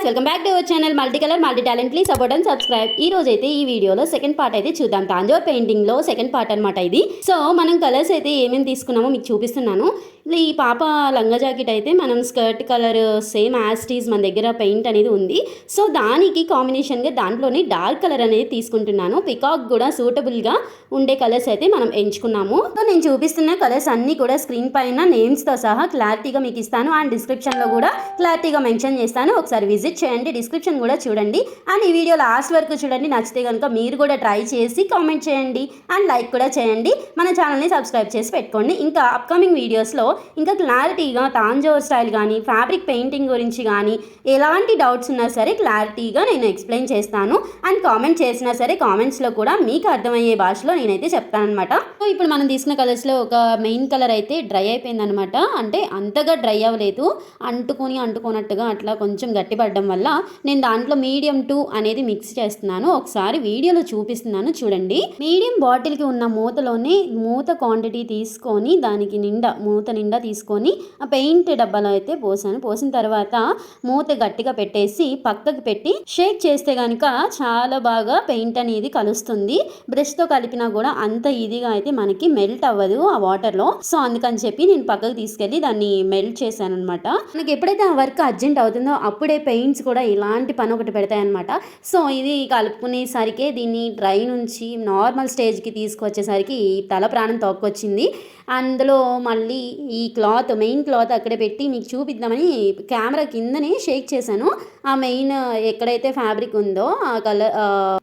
Guys, welcome back to our channel multi colour multi talent. Please support and subscribe. ఈ రోజు అయితే ఈ వీడియోలో సెకండ్ పార్ట్ అయితే చూద్దాం. తాంజోర్ పెయింటింగ్ లో సెకండ్ పార్ట్ అనమాట ఇది. సో మనం కలర్స్ అయితే ఏమేమి తీసుకున్నామో మీకు చూపిస్తున్నాను. ఈ పాప లంగా జాకెట్ అయితే మనం స్కర్ట్ కలర్ సేమ్ యాస్టీస్ మన దగ్గర పెయింట్ అనేది ఉంది. సో దానికి కాంబినేషన్గా దాంట్లోని డార్క్ కలర్ అనేది తీసుకుంటున్నాను. పికాక్ కూడా సూటబుల్గా ఉండే కలర్స్ అయితే మనం ఎంచుకున్నాము. సో నేను చూపిస్తున్న కలర్స్ అన్నీ కూడా స్క్రీన్ పైన నేమ్స్తో సహా క్లారిటీగా మీకు ఇస్తాను. అండ్ డిస్క్రిప్షన్లో కూడా క్లారిటీగా మెన్షన్ చేస్తాను. ఒకసారి విజిట్ చేయండి, డిస్క్రిప్షన్ కూడా చూడండి. అండ్ ఈ వీడియో లాస్ట్ వరకు చూడండి. నచ్చితే కనుక మీరు కూడా ట్రై చేసి కామెంట్ చేయండి అండ్ లైక్ కూడా చేయండి. మన ఛానల్ని సబ్స్క్రైబ్ చేసి పెట్టుకోండి. ఇంకా అప్కమింగ్ వీడియోస్లో ఇంకా క్లారిటీగా తాంజోర్ స్టైల్ కానీ ఫ్యాబ్రిక్ పెయింటింగ్ గురించి కానీ ఎలాంటి డౌట్స్ ఉన్నా సరే క్లారిటీగా నేను ఎక్స్ప్లెయిన్ చేస్తాను. అండ్ కామెంట్ చేసినా సరే కామెంట్స్లో కూడా మీకు అర్థమయ్యే భాషలో నేనైతే చెప్తానమాట. సో ఇప్పుడు మనం తీసుకున్న కలర్స్లో ఒక మెయిన్ కలర్ అయితే డ్రై అయిపోయిందనమాట. అంటే అంతగా డ్రై అవ్వలేదు, అంటుకోనట్టుగా అట్లా కొంచెం గట్టిపడడం వల్ల నేను దాంట్లో మీడియం 2 అనేది మిక్స్ చేస్తున్నాను. ఒకసారి వీడియోలో చూపిస్తున్నాను చూడండి. మీడియం బాటిల్కి ఉన్న మూతలోనే మూత క్వాంటిటీ తీసుకొని దానికి మూత నిండా తీసుకొని ఆ పెయింట్ డబ్బాలో అయితే పోసాను. పోసిన తర్వాత మూత గట్టిగా పెట్టేసి పక్కకి పెట్టి షేక్ చేస్తే కనుక చాలా బాగా పెయింట్ అనేది కలుస్తుంది. బ్రష్తో కలిపినా కూడా అంత ఈజీగా అయితే మనకి మెల్ట్ అవ్వదు ఆ వాటర్లో. సో అందుకని చెప్పి నేను పక్కకు తీసుకెళ్ళి దాన్ని మెల్ట్ చేశాను అనమాట. మనకి ఎప్పుడైతే ఆ వర్క్ అర్జెంట్ అవుతుందో అప్పుడే పెయింట్స్ కూడా ఇలాంటి పని ఒకటి పెడతాయన్నమాట. సో ఇది కలుపుకునేసరికి దీన్ని డ్రై నుంచి నార్మల్ స్టేజ్కి తీసుకొచ్చేసరికి తల ప్రాణం తోక్కొచ్చింది. అందులో మళ్ళీ ఈ మెయిన్ క్లాత్ అక్కడే పెట్టి మీకు చూపిద్దామని కెమెరా కిందనే షేక్ చేశాను. ఆ మెయిన్ ఎక్కడైతే ఫ్యాబ్రిక్ ఉందో ఆ కలర్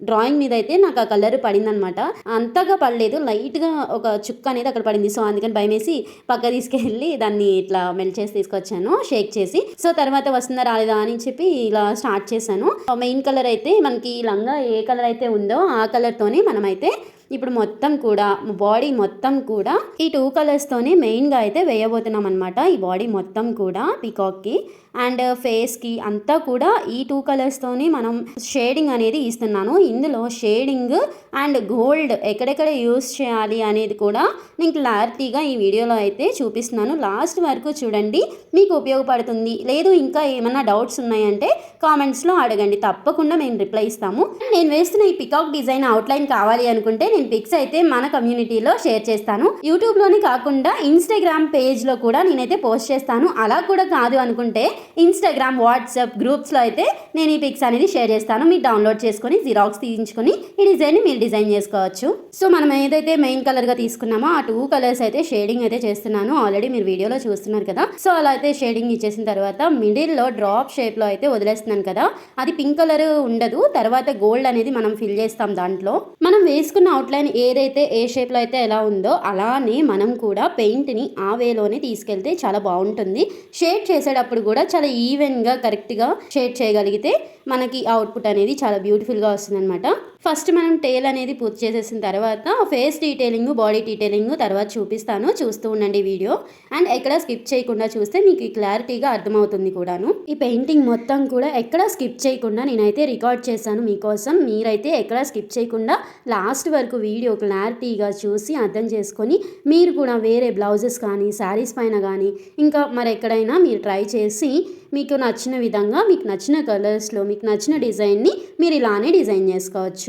డ్రాయింగ్ మీద అయితే నాకు ఆ కలర్ పడిందనమాట. అంతగా పడలేదు, లైట్గా ఒక చుక్క అనేది అక్కడ పడింది. సో అందుకని భయమేసి పక్క తీసుకెళ్ళి దాన్ని ఇట్లా మెల్ట్ చేసి తీసుకొచ్చాను షేక్ చేసి. సో తర్వాత వస్తుందా రాలేదా అని చెప్పి ఇలా స్టార్ట్ చేశాను. మెయిన్ కలర్ అయితే మనకి లంగా ఏ కలర్ అయితే ఉందో ఆ కలర్తోనే మనమైతే ఇప్పుడు మొత్తం కూడా బాడీ మొత్తం కూడా ఈ 2 కలర్స్తోనే మెయిన్గా అయితే వేయబోతున్నాం అనమాట. ఈ బాడీ మొత్తం కూడా పీకాక్కి అండ్ ఫేస్కి అంతా కూడా ఈ 2 కలర్స్తోనే మనం షేడింగ్ అనేది ఇస్తున్నాను. ఇందులో షేడింగ్ అండ్ గోల్డ్ ఎక్కడెక్కడ యూస్ చేయాలి అనేది కూడా నేను క్లారిటీగా ఈ వీడియోలో అయితే చూపిస్తున్నాను. లాస్ట్ వరకు చూడండి, మీకు ఉపయోగపడుతుంది. లేదు ఇంకా ఏమైనా డౌట్స్ ఉన్నాయంటే కామెంట్స్లో అడగండి, తప్పకుండా మేము రిప్లై ఇస్తాము. నేను వేస్తున్న ఈ పికాక్ డిజైన్ అవుట్లైన్ కావాలి అనుకుంటే నేను పిక్స్ అయితే మన కమ్యూనిటీలో షేర్ చేస్తాను. యూట్యూబ్లోనే కాకుండా ఇన్స్టాగ్రామ్ పేజ్లో కూడా నేనైతే పోస్ట్ చేస్తాను. అలా కూడా కాదు అనుకుంటే ఇన్స్టాగ్రామ్ వాట్సాప్ గ్రూప్స్లో అయితే నేను ఈ పిక్స్ అనేది షేర్ చేస్తాను. మీరు డౌన్లోడ్ చేసుకొని జిరాక్స్ తీయించుకొని ఈ డిజైన్ని మీరు డిజైన్ చేసుకోవచ్చు. సో మనం ఏదైతే మెయిన్ కలర్గా తీసుకున్నామో ఆ 2 కలర్స్ అయితే షేడింగ్ అయితే చేస్తున్నాను. ఆల్రెడీ మీరు వీడియోలో చూస్తున్నారు కదా. సో అలా అయితే షేడింగ్ ఇచ్చేసిన తర్వాత మిడిల్లో డ్రాప్ షేప్లో అయితే వదిలేస్తున్నాను కదా. అది పింక్ కలర్ ఉండదు, తర్వాత గోల్డ్ అనేది మనం ఫిల్ చేస్తాం. దాంట్లో మనం వేసుకున్న అవుట్లైన్ ఏదైతే ఏ షేప్లో అయితే ఎలా ఉందో అలానే మనం కూడా పెయింట్ని ఆ వేలోనే తీసుకెళ్తే చాలా బాగుంటుంది. షేడ్ చేసేటప్పుడు కూడా చాలా ఈవెన్గా కరెక్ట్గా షేడ్ చేయగలిగితే మనకి అవుట్పుట్ అనేది చాలా బ్యూటిఫుల్గా వస్తుంది అనమాట. ఫస్ట్ మనం టేల్ అనేది పూర్తి చేసేసిన తర్వాత ఫేస్ డీటెయిలింగ్ బాడీ డీటెయిలింగ్ తర్వాత చూపిస్తాను, చూస్తూ ఉండండి వీడియో. అండ్ ఎక్కడ స్కిప్ చేయకుండా చూస్తే మీకు క్లారిటీగా అర్థమవుతుంది కూడాను. ఈ పెయింటింగ్ మొత్తం కూడా ఎక్కడ స్కిప్ చేయకుండా నేనైతే రికార్డ్ చేశాను మీకోసం. మీరైతే ఎక్కడ స్కిప్ చేయకుండా లాస్ట్ వరకు వీడియో క్లారిటీగా చూసి అర్థం చేసుకొని మీరు కూడా వేరే బ్లౌజెస్ కానీ శారీస్ పైన కానీ ఇంకా మరెక్కడైనా మీరు ట్రై చేసి మీకు నచ్చిన విధంగా మీకు నచ్చిన కలర్స్లో మీకు నచ్చిన డిజైన్ని మీరు ఇలానే డిజైన్ చేసుకోవచ్చు.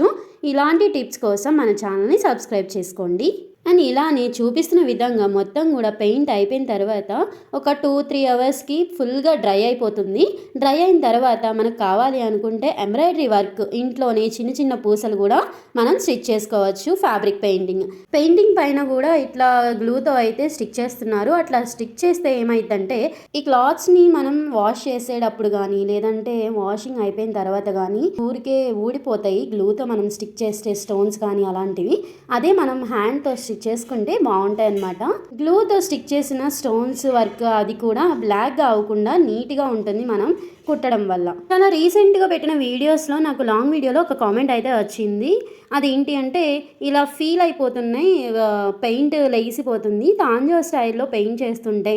ఇలాంటి టిప్స్ కోసం మన ఛానల్ని సబ్స్క్రైబ్ చేసుకోండి. అండ్ ఇలానే చూపిస్తున్న విధంగా మొత్తం కూడా పెయింట్ అయిపోయిన తర్వాత ఒక 2-3 అవర్స్కి ఫుల్గా డ్రై అయిపోతుంది. డ్రై అయిన తర్వాత మనకు కావాలి అనుకుంటే ఎంబ్రాయిడరీ వర్క్ ఇంట్లోనే చిన్న చిన్న పూసలు కూడా మనం స్టిచ్ చేసుకోవచ్చు. ఫ్యాబ్రిక్ పెయింటింగ్ పైన కూడా ఇట్లా గ్లూతో అయితే స్టిక్ చేస్తున్నారు. అట్లా స్టిక్ చేస్తే ఏమైందంటే ఈ క్లాత్స్ని మనం వాష్ చేసేటప్పుడు కానీ లేదంటే వాషింగ్ అయిపోయిన తర్వాత కానీ ఊరికే ఊడిపోతాయి గ్లూతో మనం స్టిక్ చేస్తే స్టోన్స్ కానీ అలాంటివి. అదే మనం హ్యాండ్తో స్టిచ్ చేసుకుంటే బాగుంటాయి అన్నమాట. గ్లూతో స్టిక్ చేసిన స్టోన్స్ వర్క్ అది కూడా బ్లాక్గా అవ్వకుండా నీట్గా ఉంటుంది మనం కుట్టడం వల్ల. చాలా రీసెంట్గా పెట్టిన వీడియోస్లో నాకు లాంగ్ వీడియోలో ఒక కామెంట్ అయితే వచ్చింది. అదేంటి అంటే ఇలా ఫీల్ అయిపోతున్నాయి, పెయింట్ లెగిసిపోతుంది, తాంజోర్ స్టైల్లో పెయింట్ చేస్తుంటే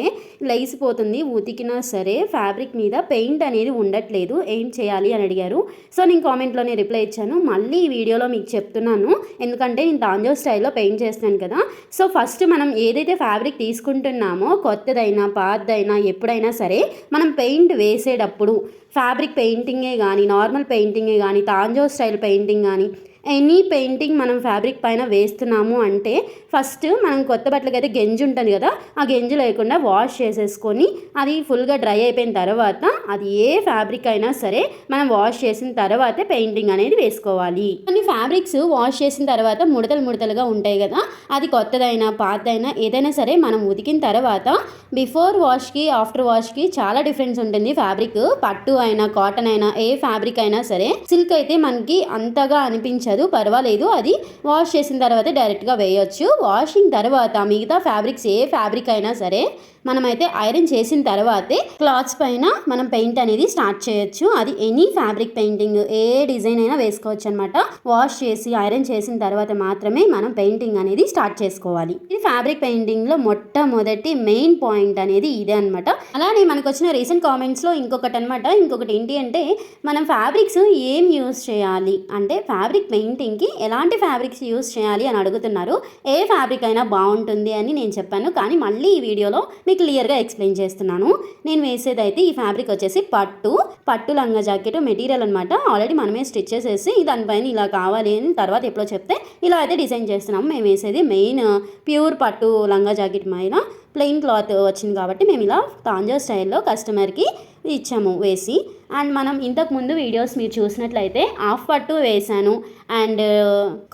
లెగిసిపోతుంది, ఉతికినా సరే ఫ్యాబ్రిక్ మీద పెయింట్ అనేది ఉండట్లేదు, ఏం చేయాలి అని అడిగారు. సో నేను కామెంట్లోనే రిప్లై ఇచ్చాను. మళ్ళీ ఈ వీడియోలో మీకు చెప్తున్నాను, ఎందుకంటే నేను తాంజోర్ స్టైల్లో పెయింట్ చేస్తాను కదా. సో ఫస్ట్ మనం ఏదైతే ఫ్యాబ్రిక్ తీసుకుంటున్నామో కొత్తదైనా పాతదైనా ఎప్పుడైనా సరే మనం పెయింట్ వేసేటప్పుడు ఫ్యాబ్రిక్ పెయింటింగే కానీ, నార్మల్ పెయింటింగే కానీ, తాంజో స్టైల్ పెయింటింగ్ కానీ, ఎనీ పెయింటింగ్ మనం ఫ్యాబ్రిక్ పైన వేస్తున్నాము అంటే ఫస్ట్ మనం కొత్త బట్టలకి అయితే గెంజి ఉంటుంది కదా, ఆ గెంజి లేకుండా వాష్ చేసేసుకొని అది ఫుల్గా డ్రై అయిపోయిన తర్వాత అది ఏ ఫ్యాబ్రిక్ అయినా సరే మనం వాష్ చేసిన తర్వాతే పెయింటింగ్ అనేది వేసుకోవాలి. కొన్ని ఫ్యాబ్రిక్స్ వాష్ చేసిన తర్వాత ముడతలుగా ఉంటాయి కదా, అది కొత్తదైనా పాతదైనా ఏదైనా సరే మనం ఉతికిన తర్వాత బిఫోర్ వాష్కి ఆఫ్టర్ వాష్కి చాలా డిఫరెన్స్ ఉంటుంది. ఫ్యాబ్రిక్ పట్టు అయినా కాటన్ అయినా ఏ ఫ్యాబ్రిక్ అయినా సరే, సిల్క్ అయితే మనకి అంతగా అనిపించదు, పర్వాలేదు, అది వాష్ చేసిన తర్వాత డైరెక్ట్గా వేయొచ్చు. వాషింగ్ తర్వాత మిగతా ఫ్యాబ్రిక్స్ ఏ ఫ్యాబ్రిక్ అయినా సరే మనమైతే ఐరన్ చేసిన తర్వాతే క్లాత్స్ పైన మనం పెయింట్ అనేది స్టార్ట్ చేయొచ్చు. అది ఎనీ ఫ్యాబ్రిక్ పెయింటింగ్ ఏ డిజైన్ అయినా వేసుకోవచ్చు అనమాట. వాష్ చేసి ఐరన్ చేసిన తర్వాత మాత్రమే మనం పెయింటింగ్ అనేది స్టార్ట్ చేసుకోవాలి. ఇది ఫ్యాబ్రిక్ పెయింటింగ్ లో మొట్టమొదటి మెయిన్ పాయింట్ అనేది ఇదే అనమాట. అలానే మనకు వచ్చిన రీసెంట్ కామెంట్స్ లో ఇంకొకటి ఏంటి అంటే మనం ఫ్యాబ్రిక్స్ ఏం యూస్ చేయాలి అంటే, ఫ్యాబ్రిక్ పెయింటింగ్ కి ఎలాంటి ఫ్యాబ్రిక్స్ యూస్ చేయాలి అని అడుగుతున్నారు. ఏ ఫ్యాబ్రిక్ అయినా బాగుంటుంది అని నేను చెప్పాను, కానీ మళ్ళీ ఈ వీడియోలో క్లియర్గా ఎక్స్ప్లెయిన్ చేస్తున్నాను. నేను వేసేది అయితే ఈ ఫ్యాబ్రిక్ వచ్చేసి పట్టు లంగా జాకెట్ మెటీరియల్ అనమాట. ఆల్రెడీ మనమే స్టిచ్ చేసేసి దానిపైన ఇలా కావాలి అని తర్వాత ఎప్పుడో చెప్తే ఇలా అయితే డిజైన్ చేస్తున్నాము. మేము వేసేది మెయిన్ ప్యూర్ పట్టు లంగా జాకెట్ పైన ప్లెయిన్ క్లాత్ వచ్చింది కాబట్టి మేము ఇలా తాంజా స్టైల్లో కస్టమర్కి ఇచ్చాము వేసి. అండ్ మనం ఇంతకుముందు వీడియోస్ మీరు చూసినట్లయితే హాఫ్ పట్టు వేసాను, అండ్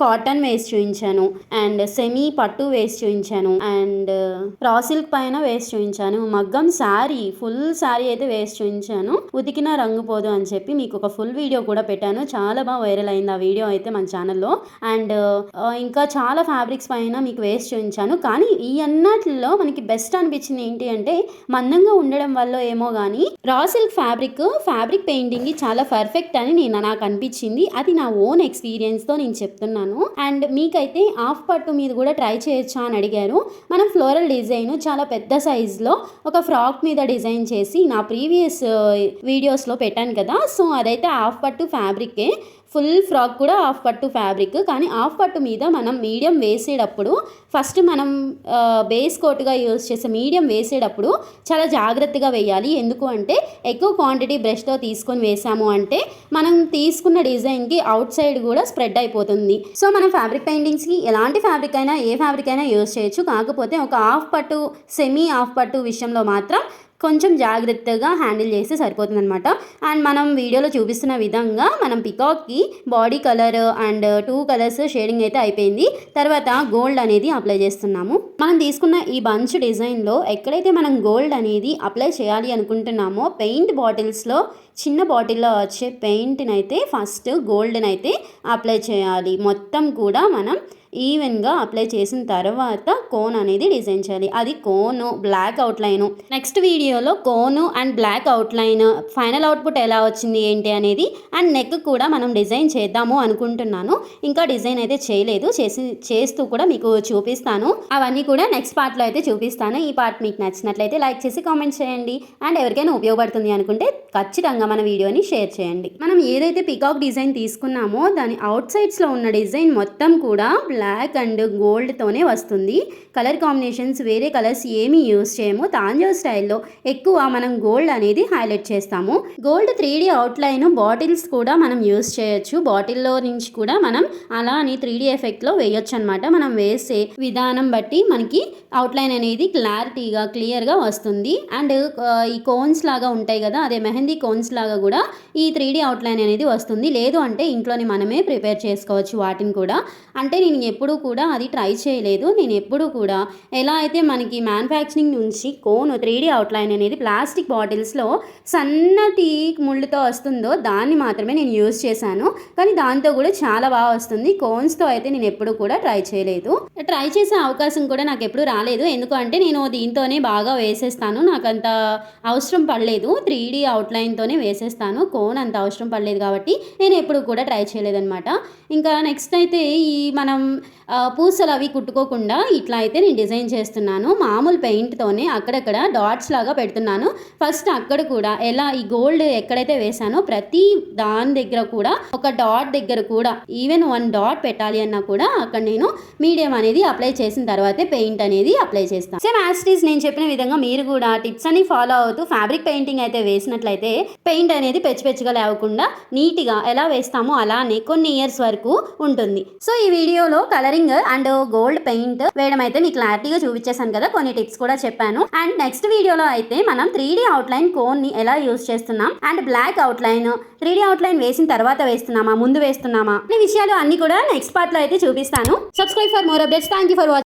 కాటన్ వేసి చూపించాను, అండ్ సెమీ పట్టు వేసి చూపించాను, అండ్ రా సిల్క్ పైన వేసి చూపించాను, మగ్గం శారీ ఫుల్ శారీ అయితే వేసి చూపించాను. ఉతికిన రంగు పోదు అని చెప్పి మీకు ఒక ఫుల్ వీడియో కూడా పెట్టాను, చాలా బాగా వైరల్ అయింది ఆ వీడియో అయితే మన ఛానల్లో. అండ్ ఇంకా చాలా ఫ్యాబ్రిక్స్ పైన మీకు వేసి చూపించాను. కానీ ఈ అన్నిటిలో మనకి బెస్ట్ అనిపించింది ఏంటి అంటే, మందంగా ఉండడం వల్ల ఏమో కానీ రా సిల్క్ ఫ్యాబ్రిక్ పెయింటింగ్ చాలా పర్ఫెక్ట్ అని నాకు అనిపించింది. అది నా ఓన్ ఎక్స్పీరియన్స్తో నేను చెప్తున్నాను. అండ్ మీకైతే హాఫ్ పట్టు మీద కూడా ట్రై చేయొచ్చా అని అడిగారు. మనం ఫ్లోరల్ డిజైన్ చాలా పెద్ద సైజులో ఒక ఫ్రాక్ మీద డిజైన్ చేసి నా ప్రీవియస్ వీడియోస్లో పెట్టాను కదా, సో అదైతే హాఫ్ పట్టు ఫ్యాబ్రికే. ఫుల్ ఫ్రాక్ కూడా హాఫ్ పట్టు ఫ్యాబ్రిక్, కానీ హాఫ్ పట్టు మీద మనం మీడియం వేసేటప్పుడు ఫస్ట్ మనం బేస్ కోట్గా యూజ్ చేసే మీడియం వేసేటప్పుడు చాలా జాగ్రత్తగా వేయాలి. ఎందుకు అంటే ఎక్కువ క్వాంటిటీ బ్రష్తో తీసుకొని వేసాము అంటే మనం తీసుకున్న డిజైన్కి అవుట్ సైడ్ కూడా స్ప్రెడ్ అయిపోతుంది. సో మనం ఫ్యాబ్రిక్ పెయింటింగ్స్కి ఎలాంటి ఫ్యాబ్రిక్ అయినా ఏ ఫ్యాబ్రిక్ అయినా యూజ్ చేయొచ్చు. కాకపోతే ఒక హాఫ్ పట్టు సెమీ హాఫ్ పట్టు విషయంలో మాత్రం కొంచెం జాగ్రత్తగా హ్యాండిల్ చేస్తే సరిపోతుంది అనమాట. అండ్ మనం వీడియోలో చూపిస్తున్న విధంగా మనం పికాక్కి body colour and 2 colours shading అయితే అయిపోయింది. తర్వాత గోల్డ్ అనేది అప్లై చేస్తున్నాము. మనం తీసుకున్న ఈ బంచ్ డిజైన్లో ఎక్కడైతే మనం గోల్డ్ అనేది అప్లై చేయాలి అనుకుంటున్నామో పెయింట్ బాటిల్స్లో చిన్న బాటిల్లో వచ్చే పెయింట్ని అయితే ఫస్ట్ గోల్డ్ని అయితే అప్లై చేయాలి. మొత్తం కూడా మనం ఈవెన్గా అప్లై చేసిన తర్వాత కోన్ అనేది డిజైన్ చేయాలి. అది కోను బ్లాక్ అవుట్లైన్. నెక్స్ట్ వీడియోలో కోను and black outline final output ఎలా వచ్చింది ఏంటి అనేది, అండ్ నెక్ కూడా మనం డిజైన్ చేద్దాము అనుకుంటున్నాను. ఇంకా డిజైన్ అయితే చేయలేదు, చేస్తూ కూడా మీకు చూపిస్తాను. అవన్నీ కూడా నెక్స్ట్ పార్ట్లో అయితే చూపిస్తాను. ఈ పార్ట్ మీకు నచ్చినట్లయితే లైక్ చేసి కామెంట్ చేయండి. అండ్ ఎవరికైనా ఉపయోగపడుతుంది అనుకుంటే ఖచ్చితంగా మన వీడియోని షేర్ చేయండి. మనం ఏదైతే పికాక్ డిజైన్ తీసుకున్నామో దాని అవుట్ సైడ్స్లో ఉన్న డిజైన్ మొత్తం కూడా బ్లాక్ అండ్ గోల్డ్తోనే వస్తుంది. కలర్ కాంబినేషన్స్ వేరే కలర్స్ ఏమీ యూజ్ చేయము. తాంజో స్టైల్లో ఎక్కువ మనం గోల్డ్ అనేది హైలైట్ చేస్తాము. గోల్డ్ 3D అవుట్లైన్ బాటిల్స్ కూడా మనం యూజ్ చేయొచ్చు. బాటిల్లో నుంచి కూడా మనం అలా అని 3D ఎఫెక్ట్లో వేయొచ్చు అనమాట. మనం వేసే విధానం బట్టి మనకి అవుట్లైన్ అనేది క్లియర్గా వస్తుంది. అండ్ ఈ కోన్స్ లాగా ఉంటాయి కదా, అదే మెహందీ కోన్స్ లాగా కూడా ఈ 3D అవుట్లైన్ అనేది వస్తుంది. లేదు అంటే ఇంట్లోనే మనమే ప్రిపేర్ చేసుకోవచ్చు వాటిని కూడా. అంటే నేను ఎప్పుడూ కూడా అది ట్రై చేయలేదు. నేను ఎప్పుడూ కూడా ఎలా అయితే మనకి మ్యానుఫ్యాక్చరింగ్ నుంచి కోన్ 3D అవుట్లైన్ అనేది ప్లాస్టిక్ బాటిల్స్లో సన్నటి ముళ్ళుతో వస్తుందో దాన్ని మాత్రమే నేను యూజ్ చేశాను. కానీ దాంతో కూడా చాలా బాగా వస్తుంది. కోన్స్తో అయితే నేను ఎప్పుడూ కూడా ట్రై చేయలేదు. ట్రై చేసే అవకాశం కూడా నాకు ఎప్పుడు రాలేదు. ఎందుకంటే నేను దీంతోనే బాగా వేసేస్తాను. నాకు అంత అవసరం పడలేదు. 3D అవుట్లైన్తోనే వేసేస్తాను. కోన్ అంత అవసరం పడలేదు కాబట్టి నేను ఎప్పుడు కూడా ట్రై చేయలేదన్నమాట. ఇంకా నెక్స్ట్ అయితే ఈ మనం పూసలు అవి కుట్టుకోకుండా ఇట్లా అయితే నేను డిజైన్ చేస్తున్నాను. మామూలు పెయింట్తోనే అక్కడక్కడ డాట్స్ లాగా పెడుతున్నాను. ఫస్ట్ అక్కడ కూడా ఎలా ఈ గోల్డ్ ఎక్కడైతే వేసానో ప్రతి దాని దగ్గర కూడా ఒక డాట్ దగ్గర కూడా ఈవెన్ 1 డాట్ పెట్టాలి అన్నా కూడా అక్కడ నేను మీడియం అనేది అప్లై చేసిన తర్వాతే పెయింట్ అనేది అప్లై చేస్తాను. సేమ్ యాజ్ ఇట్ ఈస్ నేను చెప్పిన విధంగా మీరు కూడా టిప్స్ అని ఫాలో అవుతూ ఫ్యాబ్రిక్ పెయింటింగ్ అయితే వేసినట్లయితే పెయింట్ అనేది పెచ్చిగా లేకుండా నీట్గా ఎలా వేస్తామో అలానే కొన్ని ఇయర్స్ వరకు ఉంటుంది. సో ఈ వీడియోలో కలరింగ్ అండ్ గోల్డ్ పెయింట్ వేయడం అయితే మీకు క్లారిటీగా చూపించేసాను కదా, కొన్ని టిప్స్ కూడా చెప్పాను. అండ్ నెక్స్ట్ వీడియోలో అయితే మనం 3D అవుట్లైన్ కోన్ ని ఎలా యూజ్ చేస్తున్నాం and black outline 3D outline వేసిన తర్వాత వేస్తున్నామా ముందు వేస్తున్నామా అనే విషయాలు అన్ని కూడా నెక్స్ట్ పార్ట్ లో అయితే చూపిస్తాను. Subscribe for more updates. Thank you for watching.